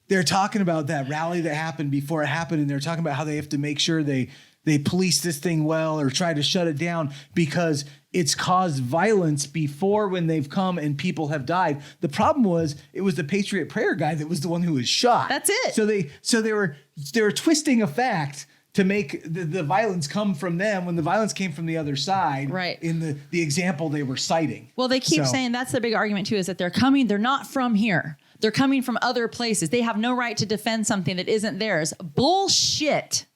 they're talking about that rally that happened before it happened, and they're talking about how they have to make sure they police this thing well or try to shut it down because it's caused violence before when they've come and people have died. The problem was it was the Patriot Prayer guy that was the one who was shot. That's it. So they were twisting a fact to make the violence come from them when the violence came from the other side. Right. In the example they were citing. Well, they keep saying that's the big argument too, is that they're not from here. They're coming from other places. They have no right to defend something that isn't theirs. Bullshit.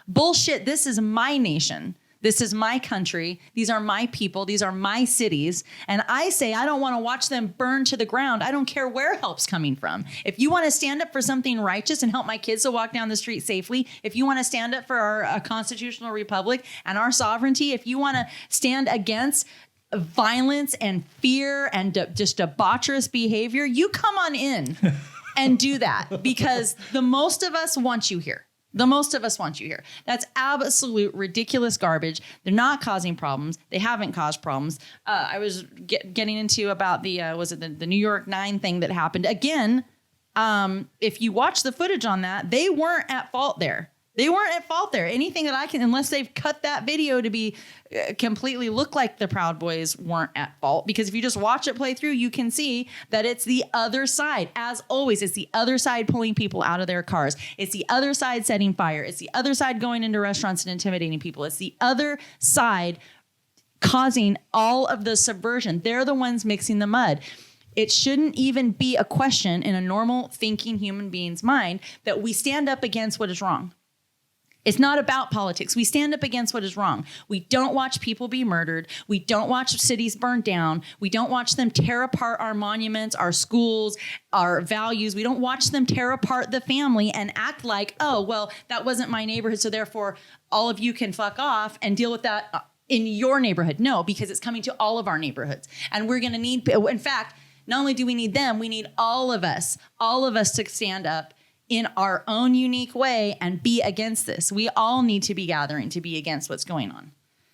This is my nation. This is my country. These are my people. These are my cities. And I say I don't want to watch them burn to the ground. I don't care where help's coming from. If you want to stand up for something righteous and help my kids to walk down the street safely, if you want to stand up for our constitutional republic and our sovereignty, if you want to stand against violence and fear and just debaucherous behavior, you come on in and do that, because the most of us want you here. The most of us want you here. That's absolute ridiculous garbage. They're not causing problems. They haven't caused problems. I was getting into about the New York 9 thing that happened. Again, if you watch the footage on that, they weren't at fault there. Anything that I can, unless they've cut that video to be completely look like the Proud Boys weren't at fault. Because if you just watch it play through, you can see that it's the other side. As always, it's the other side pulling people out of their cars. It's the other side setting fire. It's the other side going into restaurants and intimidating people. It's the other side causing all of the subversion. They're the ones mixing the mud. It shouldn't even be a question in a normal thinking human being's mind that we stand up against what is wrong. It's not about politics. We stand up against what is wrong. We don't watch people be murdered. We don't watch cities burn down. We don't watch them tear apart our monuments, our schools, our values. We don't watch them tear apart the family and act like, oh, well, that wasn't my neighborhood, so therefore all of you can fuck off and deal with that in your neighborhood. No, because it's coming to all of our neighborhoods. And we're going to need, in fact, not only do we need them, we need all of us to stand up in our own unique way and be against this. We all need to be gathering to be against what's going on.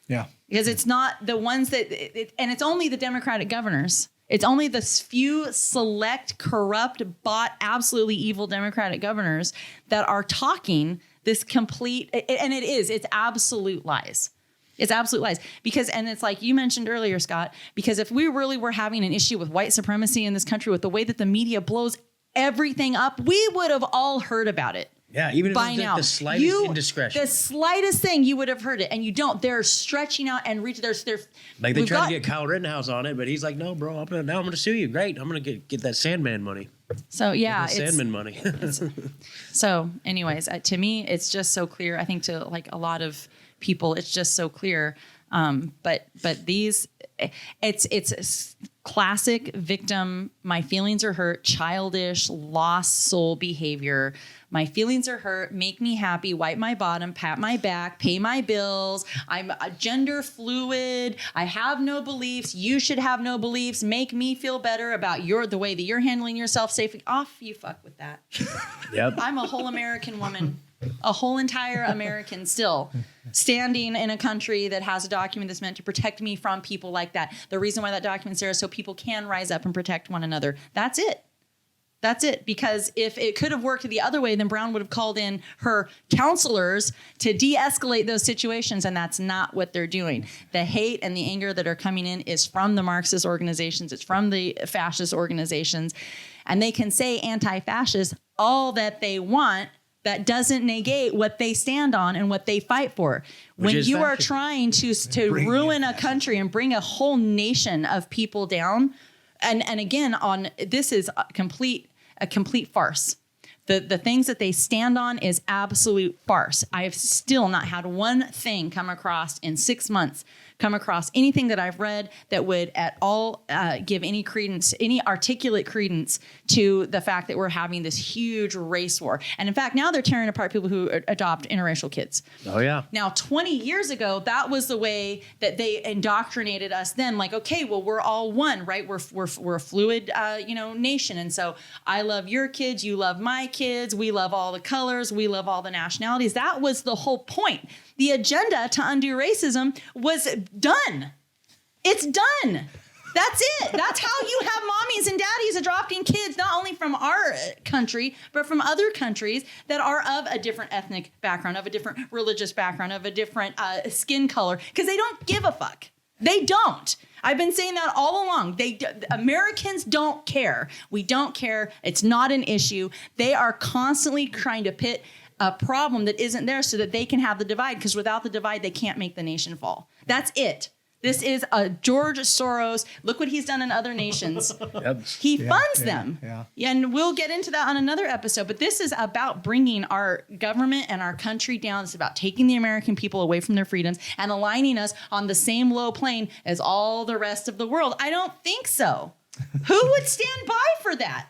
Yeah. Because it's not the ones and it's only the Democratic governors. It's only the few select, corrupt, bought, absolutely evil Democratic governors that are talking this complete, and it's absolute lies. It's absolute lies. Because, and it's like you mentioned earlier, Scott, because if we really were having an issue with white supremacy in this country, with the way that the media blows everything up, we would have all heard about it. Yeah, even by if now. The slightest indiscretion. The slightest thing, you would have heard it, and you don't. They're stretching out and reaching. They're like they tried to get Kyle Rittenhouse on it, but he's like, "No, bro, I'm gonna sue you. Great, I'm gonna get that Sandman money." So yeah, Sandman money. So, anyways, to me, it's just so clear. I think to like a lot of people, it's just so clear. But these, it's classic victim. My feelings are hurt, childish, lost soul behavior. My feelings are hurt. Make me happy. Wipe my bottom. Pat my back. Pay my bills. I'm gender fluid. I have no beliefs. You should have no beliefs. Make me feel better about the way that you're handling yourself safely. Off you fuck with that. Yep. I'm a whole American woman. A whole entire American still standing in a country that has a document that's meant to protect me from people like that. The reason why that document's there is so people can rise up and protect one another. That's it. That's it. Because if it could have worked the other way, then Brown would have called in her counselors to de-escalate those situations, and that's not what they're doing. The hate and the anger that are coming in is from the Marxist organizations. It's from the fascist organizations. And they can say anti-fascist all that they want. That doesn't negate what they stand on and what they fight for. When you are trying to ruin a country and bring a whole nation of people down, and again, this is a complete farce. The things that they stand on is absolute farce. I have still not had one thing come across in 6 months, anything that I've read that would at all give any credence, any articulate credence to the fact that we're having this huge race war. And in fact, now they're tearing apart people who adopt interracial kids. Oh, yeah. Now, 20 years ago, that was the way that they indoctrinated us then. Like, okay, well, we're all one, right? We're a fluid, nation. And so I love your kids. You love my kids. We love all the colors. We love all the nationalities. That was the whole point. The agenda to undo racism was done. It's done. That's it. That's how you have mommies and daddies adopting kids, not only from our country, but from other countries that are of a different ethnic background, of a different religious background, of a different skin color, because they don't give a fuck. They don't. I've been saying that all along. Americans don't care. We don't care. It's not an issue. They are constantly trying to pit a problem that isn't there so that they can have the divide, because without the divide, they can't make the nation fall. That's it. This is George Soros. Look what he's done in other nations. Yep. He funds them. Yeah. And we'll get into that on another episode. But this is about bringing our government and our country down. It's about taking the American people away from their freedoms and aligning us on the same low plane as all the rest of the world. I don't think so. Who would stand by for that?